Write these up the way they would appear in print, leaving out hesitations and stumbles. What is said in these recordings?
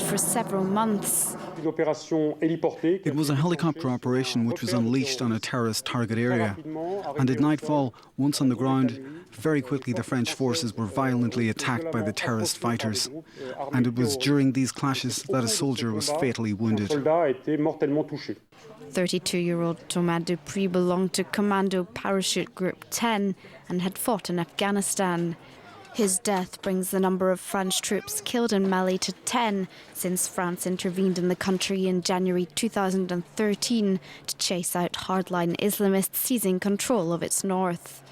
for several months. It was a helicopter operation which was unleashed on a terrorist target area. And at nightfall, once on the ground, very quickly the French forces were violently attacked by the terrorist fighters. And it was during these clashes that a soldier was fatally wounded. 32-year-old Thomas Dupuy belonged to Commando Parachute Group 10 and had fought in Afghanistan. His death brings the number of French troops killed in Mali to 10 since France intervened in the country in January 2013 to chase out hardline Islamists seizing control of its north.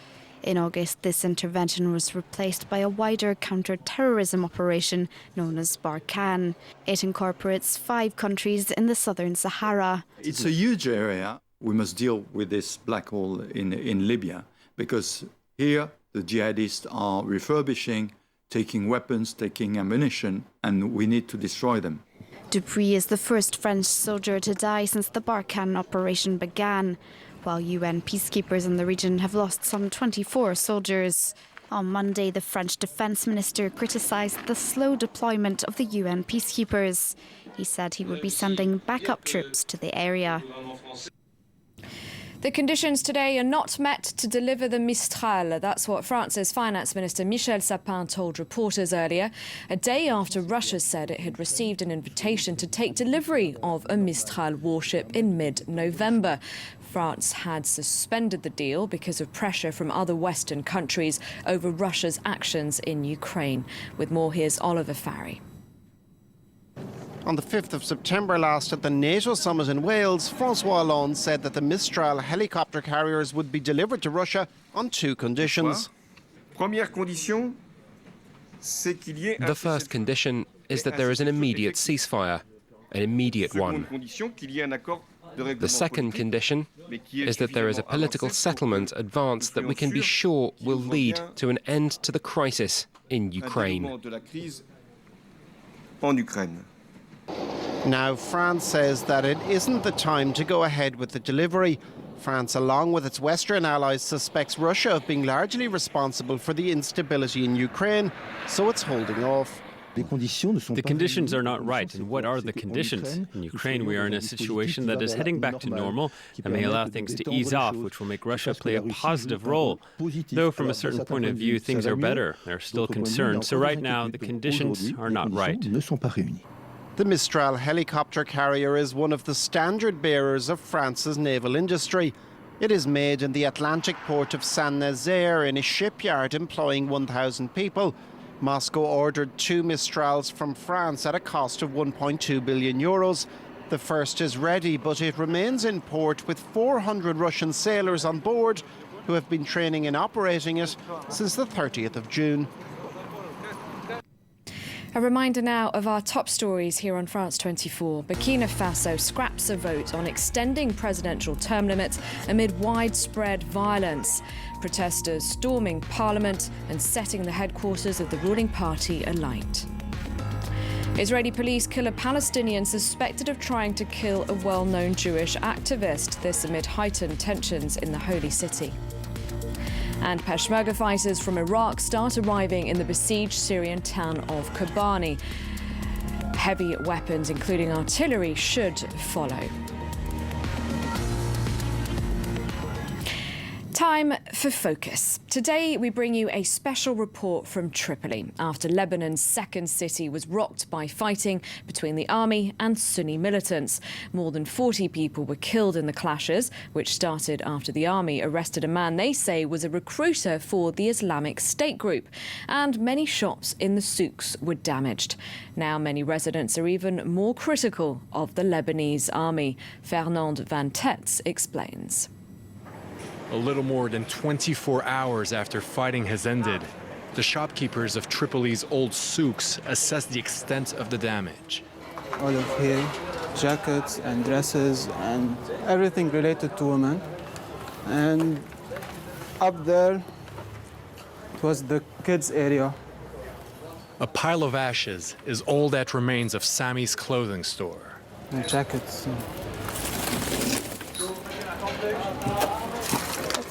In August, this intervention was replaced by a wider counter-terrorism operation known as Barkhane. It incorporates 5 countries in the southern Sahara. It's a huge area. We must deal with this black hole in Libya because here the jihadists are refurbishing, taking weapons, taking ammunition, and we need to destroy them. Dupuy is the first French soldier to die since the Barkhane operation began, while UN peacekeepers in the region have lost some 24 soldiers. On Monday, the French defence minister criticised the slow deployment of the UN peacekeepers. He said he would be sending backup troops to the area. The conditions today are not met to deliver the Mistral. That's what France's Finance Minister Michel Sapin told reporters earlier, a day after Russia said it had received an invitation to take delivery of a Mistral warship in mid-November. France had suspended the deal because of pressure from other Western countries over Russia's actions in Ukraine. With more, here's Oliver Farry. On the 5th of September last at the NATO summit in Wales, François Hollande said that the Mistral helicopter carriers would be delivered to Russia on 2 conditions. The first condition is that there is an immediate ceasefire, an immediate one. The second condition is that there is a political settlement advance that we can be sure will lead to an end to the crisis in Ukraine. Now, France says that it isn't the time to go ahead with the delivery. France, along with its Western allies, suspects Russia of being largely responsible for the instability in Ukraine, so it's holding off. The conditions are not right. And what are the conditions? In Ukraine, we are in a situation that is heading back to normal and may allow things to ease off, which will make Russia play a positive role. Though from a certain point of view, things are better. There are still concerns. So right now, the conditions are not right. The Mistral helicopter carrier is one of the standard bearers of France's naval industry. It is made in the Atlantic port of Saint-Nazaire in a shipyard employing 1,000 people. Moscow ordered 2 Mistrals from France at a cost of €1.2 billion. The first is ready, but it remains in port with 400 Russian sailors on board who have been training and operating it since the 30th of June. A reminder now of our top stories here on France 24. Burkina Faso scraps a vote on extending presidential term limits amid widespread violence. Protesters storming parliament and setting the headquarters of the ruling party alight. Israeli police kill a Palestinian suspected of trying to kill a well-known Jewish activist. This amid heightened tensions in the holy city. And Peshmerga fighters from Iraq start arriving in the besieged Syrian town of Kobani. Heavy weapons, including artillery, should follow. Time for Focus. Today we bring you a special report from Tripoli after Lebanon's second city was rocked by fighting between the army and Sunni militants. More than 40 people were killed in the clashes, which started after the army arrested a man they say was a recruiter for the Islamic State group. And many shops in the souks were damaged. Now many residents are even more critical of the Lebanese army. Fernand Van Tetz explains. A little more than 24 hours after fighting has ended, the shopkeepers of Tripoli's old souks assess the extent of the damage. All of here, jackets and dresses and everything related to women. And up there, it was the kids' area. A pile of ashes is all that remains of Sami's clothing store. And jackets.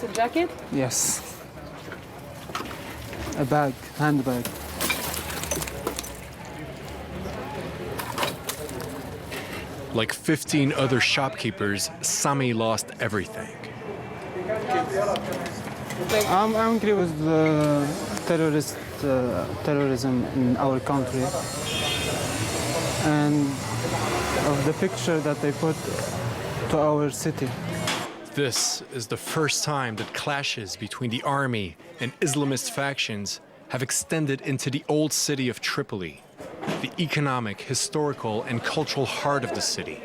A jacket? Yes. A bag, handbag. Like 15 other shopkeepers, Sami lost everything. I'm angry with the terrorism in our country and of the picture that they put to our city. This is the first time that clashes between the army and Islamist factions have extended into the old city of Tripoli, the economic, historical, and cultural heart of the city.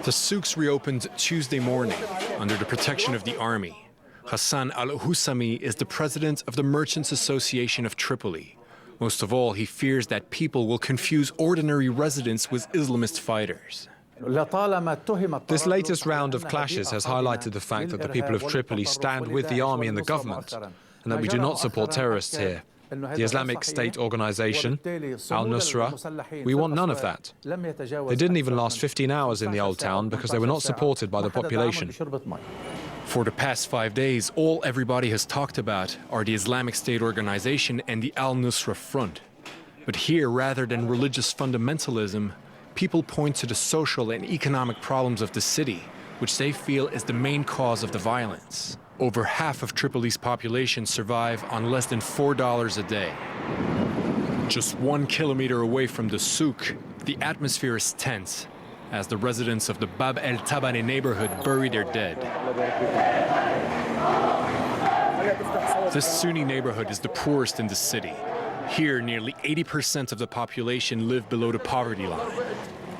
The souks reopened Tuesday morning under the protection of the army. Hassan al-Husami is the president of the Merchants Association of Tripoli. Most of all, he fears that people will confuse ordinary residents with Islamist fighters. This latest round of clashes has highlighted the fact that the people of Tripoli stand with the army and the government, and that we do not support terrorists here. The Islamic State organization, al-Nusra, we want none of that. They didn't even last 15 hours in the old town because they were not supported by the population. For the past 5 days, all everybody has talked about are the Islamic State organization and the al-Nusra Front. But here, rather than religious fundamentalism, people point to the social and economic problems of the city, which they feel is the main cause of the violence. Over half of Tripoli's population survive on less than $4 a day. Just 1 kilometer away from the souk, the atmosphere is tense as the residents of the Bab el-Tabane neighborhood bury their dead. This Sunni neighborhood is the poorest in the city. Here, nearly 80% of the population live below the poverty line.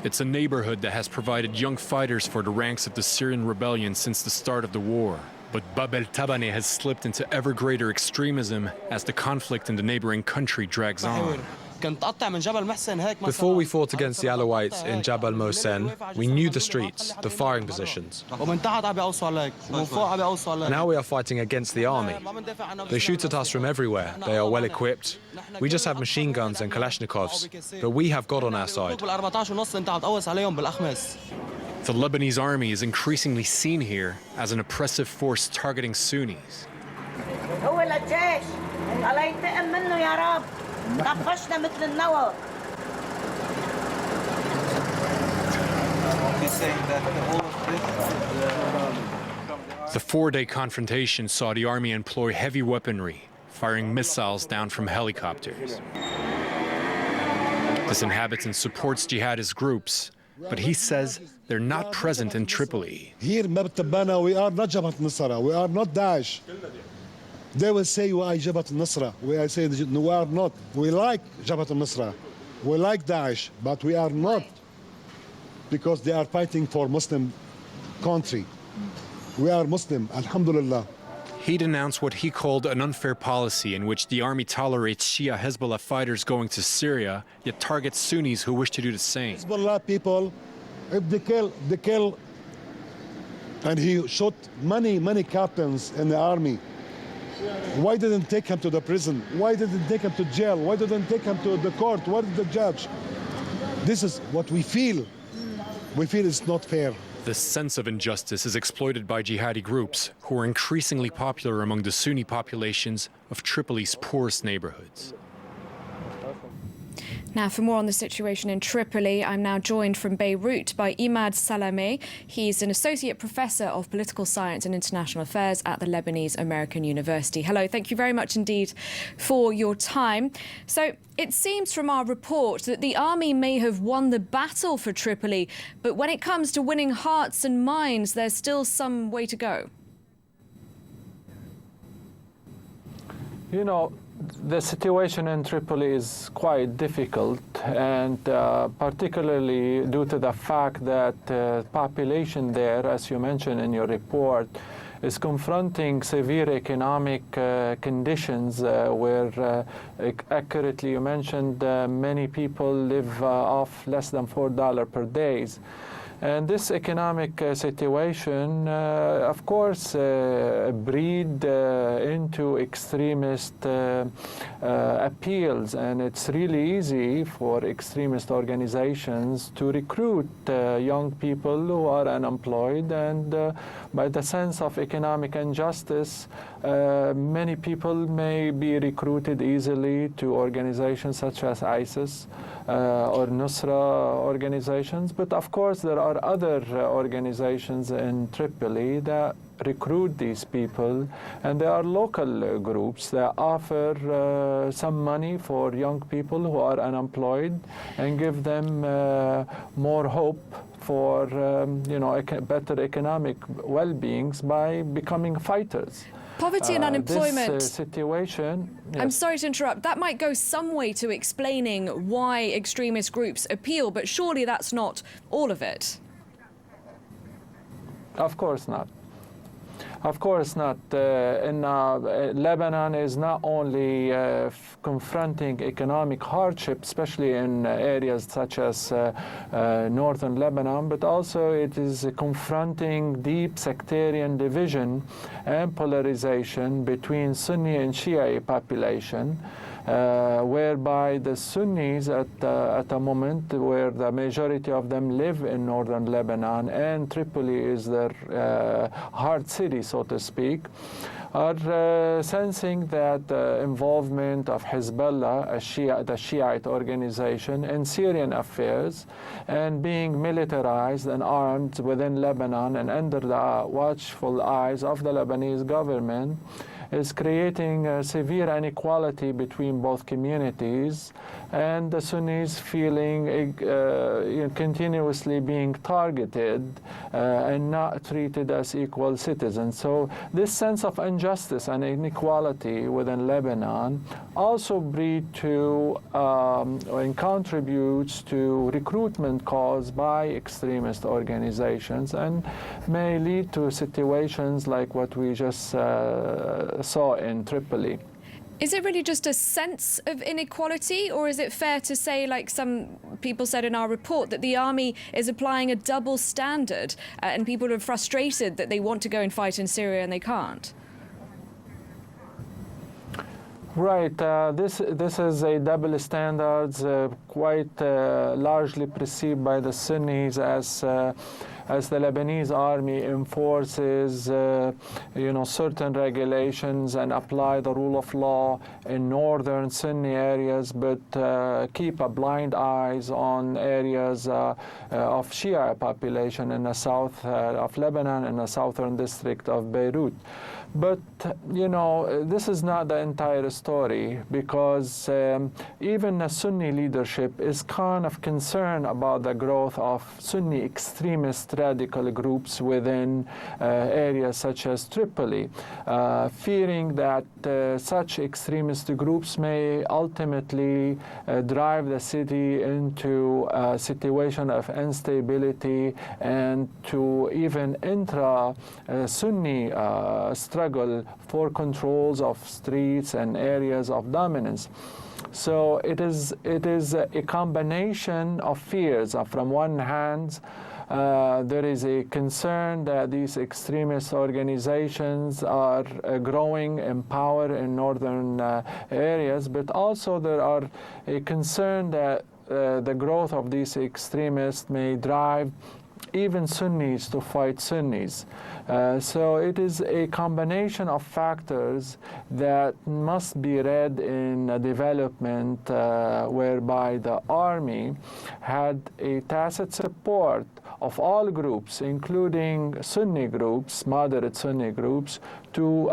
It's a neighborhood that has provided young fighters for the ranks of the Syrian rebellion since the start of the war. But Bab el-Tabane has slipped into ever greater extremism as the conflict in the neighboring country drags on. Before we fought against the Alawites in Jabal Mohsen, we knew the streets, the firing positions. Now we are fighting against the army. They shoot at us from everywhere. They are well equipped. We just have machine guns and Kalashnikovs, but we have God on our side. The Lebanese army is increasingly seen here as an oppressive force targeting Sunnis. The 4-day confrontation saw the army employ heavy weaponry, firing missiles down from helicopters. This inhabitant supports jihadist groups, but he says they're not present in Tripoli. Here, we are not Jabhat al-Nusra, we are not Daesh. They will say we are Jabhat al-Nusra. We say no, we are not. We like Jabhat al-Nusra. We like Daesh, but we are not, because they are fighting for Muslim country. We are Muslim, alhamdulillah. He denounced what he called an unfair policy in which the army tolerates Shia Hezbollah fighters going to Syria, yet targets Sunnis who wish to do the same. Hezbollah people, if they kill, and he shot many captains in the army. Why didn't take him to the prison? Why didn't take him to jail? Why didn't take him to the court? What did the judge? This is what we feel. We feel it's not fair. This sense of injustice is exploited by jihadi groups who are increasingly popular among the Sunni populations of Tripoli's poorest neighborhoods. Now, for more on the situation in Tripoli, I'm now joined from Beirut by Imad Salamey. He's an associate professor of political science and international affairs at the Lebanese American University. Hello, thank you very much indeed for your time. So it seems from our report that the army may have won the battle for Tripoli, but when it comes to winning hearts and minds, there's still some way to go. You know, the situation in Tripoli is quite difficult, and particularly due to the fact that the population there, as you mentioned in your report, is confronting severe economic conditions where, accurately you mentioned, many people live off less than $4 per day. And this economic situation, of course, breed into extremist appeals, and it's really easy for extremist organizations to recruit young people who are unemployed, and by the sense of economic injustice, many people may be recruited easily to organizations such as ISIS or Nusra organizations. But of course, there are other organizations in Tripoli that recruit these people, and there are local groups that offer some money for young people who are unemployed and give them more hope for better economic well-beings by becoming fighters. Poverty and unemployment. This situation. Yes. I'm sorry to interrupt. That might go some way to explaining why extremist groups appeal, but surely that's not all of it. Of course not. Of course not. Lebanon is not only confronting economic hardship, especially in areas such as northern Lebanon, but also it is confronting deep sectarian division and polarization between Sunni and Shia population. Whereby the Sunnis at a moment where the majority of them live in northern Lebanon and Tripoli is their heart city, so to speak, are sensing that the involvement of Hezbollah, the Shiite organization, in Syrian affairs and being militarized and armed within Lebanon and under the watchful eyes of the Lebanese government is creating a severe inequality between both communities, and the Sunnis feeling continuously being targeted and not treated as equal citizens. So this sense of injustice and inequality within Lebanon also breed to and contributes to recruitment caused by extremist organizations and may lead to situations like what we just saw in Tripoli. Is it really just a sense of inequality, or is it fair to say, like some people said in our report, that the army is applying a double standard and people are frustrated that they want to go and fight in Syria and they can't? Right. This is a double standards quite largely perceived by the Sunnis as the Lebanese army enforces certain regulations and apply the rule of law in northern Sunni areas, but keep a blind eyes on areas of Shia population in the south of Lebanon and the southern district of Beirut. But, this is not the entire story, because even the Sunni leadership is kind of concerned about the growth of Sunni extremist radical groups within areas such as Tripoli, fearing that such extremist groups may ultimately drive the city into a situation of instability and to even intra-Sunni struggle for controls of streets and areas of dominance. So it is a combination of fears. From one hand, there is a concern that these extremist organizations are growing in power in northern areas, but also there are a concern that the growth of these extremists may drive even Sunnis to fight Sunnis. So it is a combination of factors that must be read in a development whereby the army had a tacit support of all groups, including Sunni groups, moderate Sunni groups, to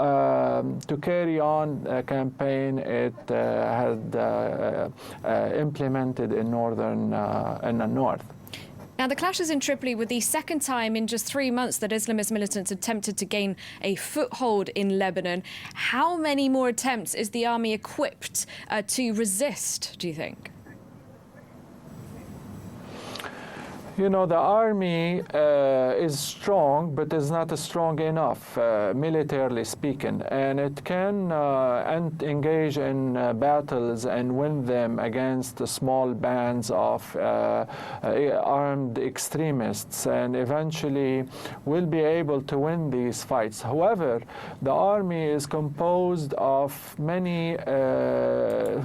carry on a campaign it had implemented in the north. Now, the clashes in Tripoli were the second time in just 3 months that Islamist militants attempted to gain a foothold in Lebanon. How many more attempts is the army equipped to resist, do you think? You know, the army is strong, but is not strong enough, militarily speaking, and it can engage in battles and win them against the small bands of armed extremists, and eventually will be able to win these fights. However, the army is composed of many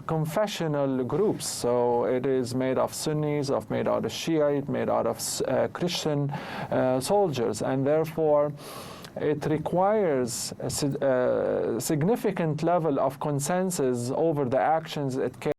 confessional groups, so it is made of Sunnis, made out of Shia, made out of Christian soldiers, and therefore it requires a significant level of consensus over the actions it can.